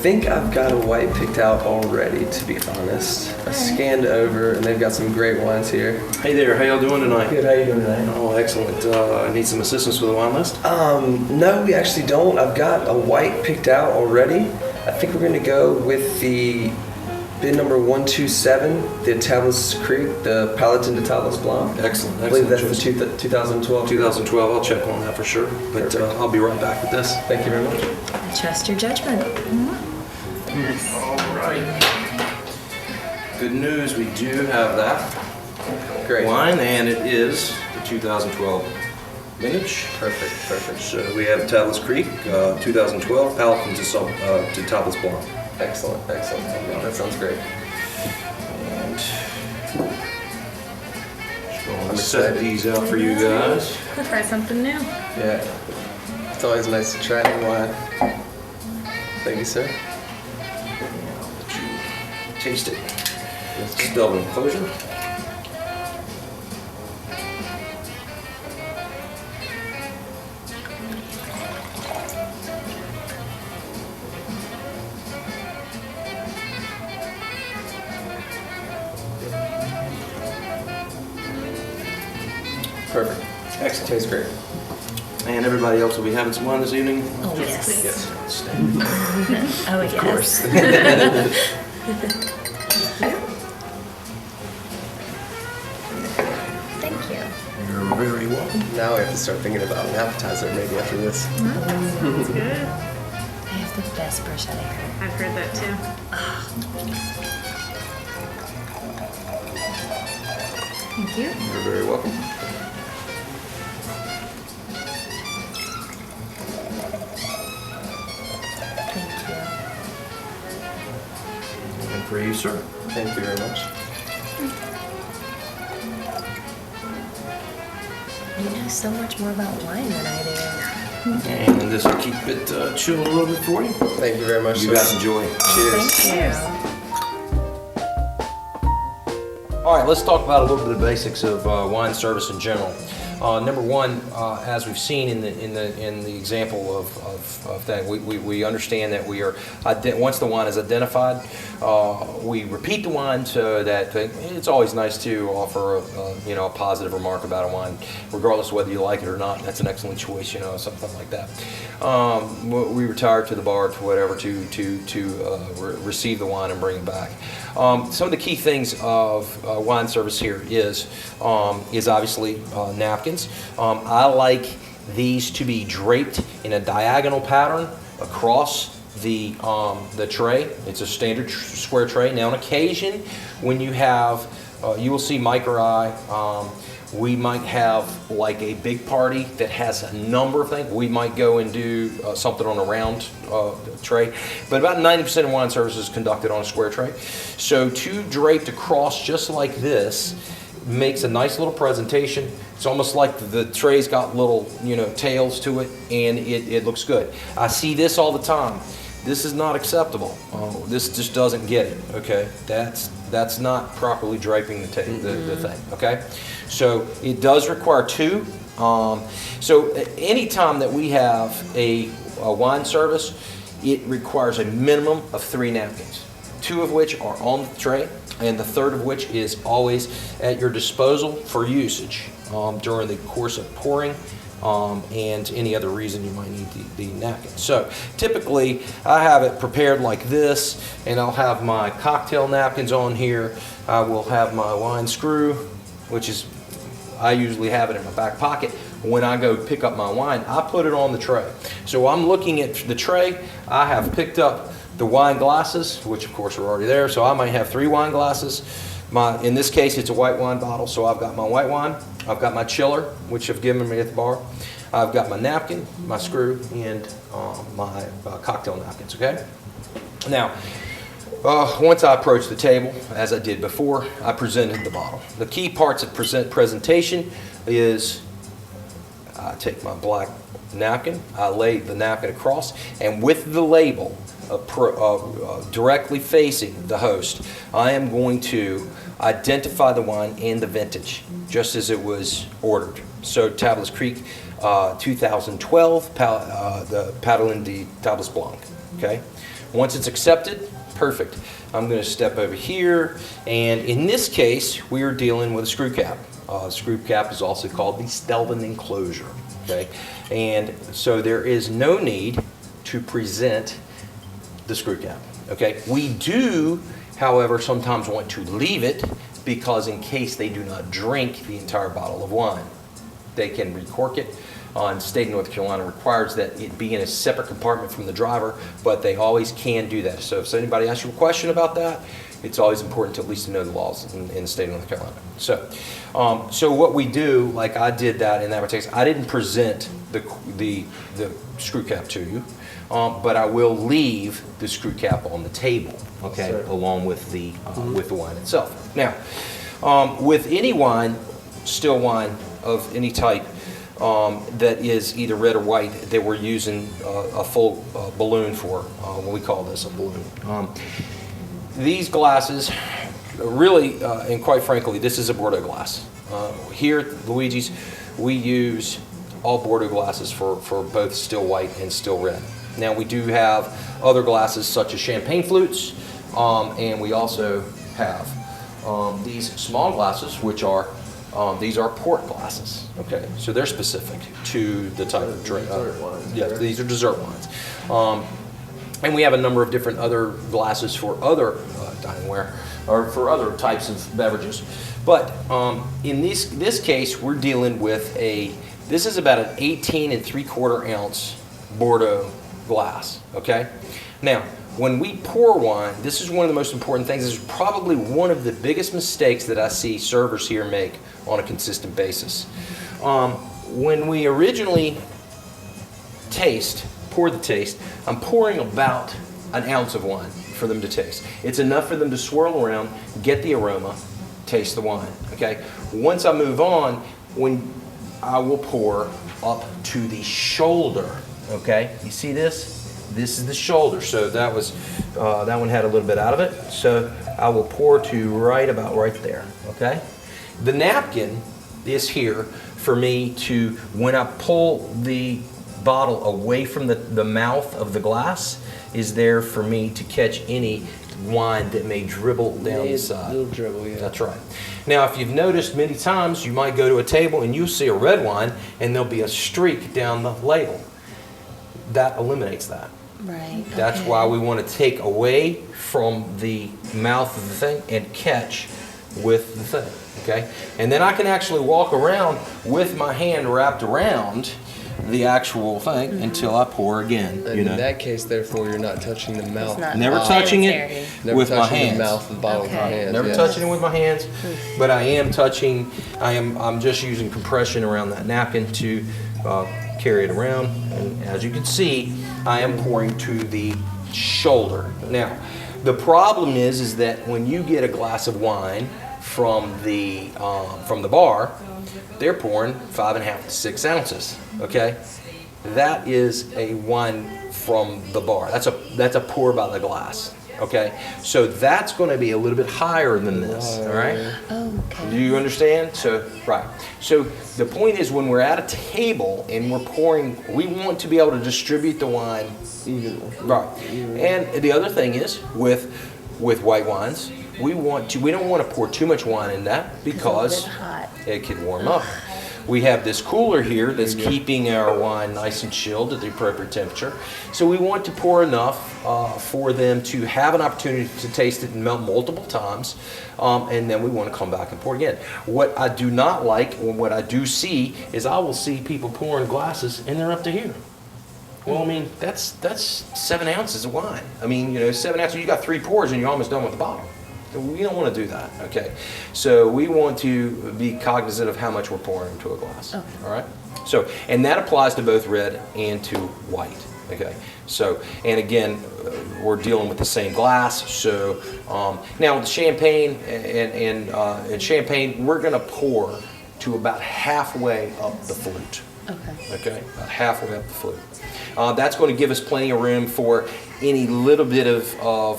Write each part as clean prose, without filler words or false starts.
think I've got a white picked out already, to be honest. I scanned over, and they've got some great wines here. Hey there, how y'all doing tonight? Good, how you doing tonight? Oh, excellent. I need some assistance with the wine list. No, we actually don't. I've got a white picked out already. I think we're going to go with the bin number 127, the Tablas Creek, the Paladin de Tablas Blanc. Excellent. I believe that's choice. the 2012. 2012, I'll check on that for sure. But I'll be right back with this. Thank you very much. I trust your judgment. All right. Good news, we do have that Great. wine, and it is the 2012 vintage. Perfect. So we have Tablas Creek, 2012, Paladin de Tablas Blanc. Excellent. That sounds great. And just going I'm to set excited. these out for you guys. Try something new. Yeah. It's always nice to try new wine. Thank you, sir. Taste it. Still in enclosure. Perfect. Excellent. Tastes great. And everybody else will be having some wine this evening? Oh, yes. Yes. Outstanding. Oh, yes. Of course. Thank you. You're very welcome. Now we have to start thinking about an appetizer maybe after this. That's good. They have the best bruschetta cream. I've heard that too. Thank you. You're very welcome. Thank you. And for you, sir. Thank you very much. You know so much more about wine than I do. And this will keep it chilled a little bit for you. Thank you very much. You sir. guys enjoy. Cheers. Thank you. All right, let's talk about a little bit of the basics of wine service in general. Number one, as we've seen in the example of that, we understand that we are once the wine is identified, we repeat the wine so that it's always nice to offer a positive remark about a wine, regardless of whether you like it or not. That's an excellent choice, something like that. We retire to the bar to whatever to receive the wine and bring it back. Some of the key things of wine service here is obviously napkins. I like these to be draped in a diagonal pattern across the tray. It's a standard square tray. Now, on occasion, when you have, you will see Mike or I, we might have like a big party that has a number of things. We might go and do something on a round tray, but about 90% of wine service is conducted on a square tray. So two draped across just like this makes a nice little presentation. It's almost like the tray's got little, tails to it, and it looks good. I see this all the time. This is not acceptable. This just doesn't get it. Okay, that's not properly draping the thing. Okay, so it does require two. So anytime that we have a wine service, it requires a minimum of 3 napkins, 2 of which are on the tray, and the third of which is always at your disposal for usage during the course of pouring and any other reason you might need the napkin. So typically I have it prepared like this, and I'll have my cocktail napkins on here. I will have my wine screw, which is, I usually have it in my back pocket. When I go pick up my wine, I put it on the tray. So I'm looking at the tray. I have picked up the wine glasses, which of course are already there. So I might have 3 wine glasses. In this case, it's a white wine bottle. So I've got my white wine. I've got my chiller, which I've given me at the bar. I've got my napkin, my screw, and my cocktail napkins, okay? Now, once I approach the table, as I did before, I presented the bottle. The key parts of presentation is I take my black napkin, I lay the napkin across, and with the label directly facing the host, I am going to identify the wine and the vintage, just as it was ordered. So Tablas Creek 2012, the Paladin de Tablas Blanc, okay? Once it's accepted, perfect. I'm going to step over here, and in this case, we are dealing with a screw cap. Screw cap is also called the Stelvin enclosure. Okay, and so there is no need to present the screw cap. Okay, we do, however, sometimes want to leave it because in case they do not drink the entire bottle of wine, they can recork it. And state of North Carolina requires that it be in a separate compartment from the driver, but they always can do that. So if anybody asks you a question about that, it's always important to at least know the laws in the state of North Carolina. So what we do, like I did that in that case, I didn't present the screw cap to you, but I will leave the screw cap on the table, okay, along with the wine itself. Now, with any wine, still wine of any type, that is either red or white that we're using a full balloon for. We call this a balloon. These glasses, really, and quite frankly, this is a Bordeaux glass. Here at Luigi's, we use all Bordeaux glasses for both still white and still red. Now we do have other glasses such as champagne flutes, and we also have these small glasses, which are these are port glasses, okay? So they're specific to the type of drink. Dessert wines. Yeah, these are dessert wines. And we have a number of different other glasses for other diningware, or for other types of beverages. But in this case, we're dealing with this is about an 18 3/4 ounce Bordeaux glass, okay? Now, when we pour wine, this is one of the most important things. This is probably one of the biggest mistakes that I see servers here make on a consistent basis. When we originally pour the taste, I'm pouring about an ounce of wine for them to taste. It's enough for them to swirl around, get the aroma, taste the wine, okay? Once I move on, when I will pour up to the shoulder, okay? You see this? This is the shoulder, so that one had a little bit out of it. So I will pour to right there, okay? The napkin is here for me to, when I pull the bottle away from the mouth of the glass, is there for me to catch any wine that may dribble down the side. Little dribble, yeah. That's right. Now, if you've noticed many times, you might go to a table and you'll see a red wine and there'll be a streak down the label. That eliminates that. Right. That's okay. why we want to take away from the mouth of the thing and catch with the thing, okay? And then I can actually walk around with my hand wrapped around the actual thing until I pour again. And in that case, therefore, you're not touching the mouth. It's not Never touching it sanitary. Never with my touching hands. the mouth of the bottle with my Okay. hands. Never yes. touching it with my hands, but I am touching, I'm just using compression around that napkin to carry it around. And as you can see, I am pouring to the shoulder. Now, the problem is that when you get a glass of wine from the bar, they're pouring 5.5 to 6 ounces, okay? That is a wine from the bar. That's a pour by the glass, okay? So that's going to be a little bit higher than this, all right? Oh, okay. Do you understand? So, right. So the point is when we're at a table and we're pouring, we want to be able to distribute the wine Evenly. right. And the other thing is with white wines, we don't want to pour too much wine in that because It's a bit hot. it can warm up. We have this cooler here that's keeping our wine nice and chilled at the appropriate temperature. So we want to pour enough for them to have an opportunity to taste it and melt multiple times. And then we want to come back and pour again. What I do not like, or what I do see, is I will see people pouring glasses and they're up to here. Well, I mean, that's 7 ounces of wine. I mean, 7 ounces, you got 3 pours and you're almost done with the bottle. We don't want to do that, okay? So we want to be cognizant of how much we're pouring into a glass, Okay. all right? So, and that applies to both red and to white, okay? So, and again, we're dealing with the same glass. So, now with champagne and champagne, we're gonna pour to about halfway up the flute. Okay. Okay, about halfway up the flute. That's going to give us plenty of room for any little bit of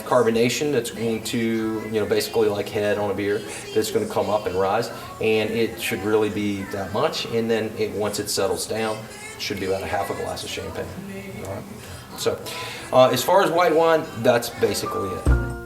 carbonation that's going to, basically like head on a beer, that's going to come up and rise. And it should really be that much. And then once it settles down, should be about a half a glass of champagne. All right. So, as far as white wine, that's basically it.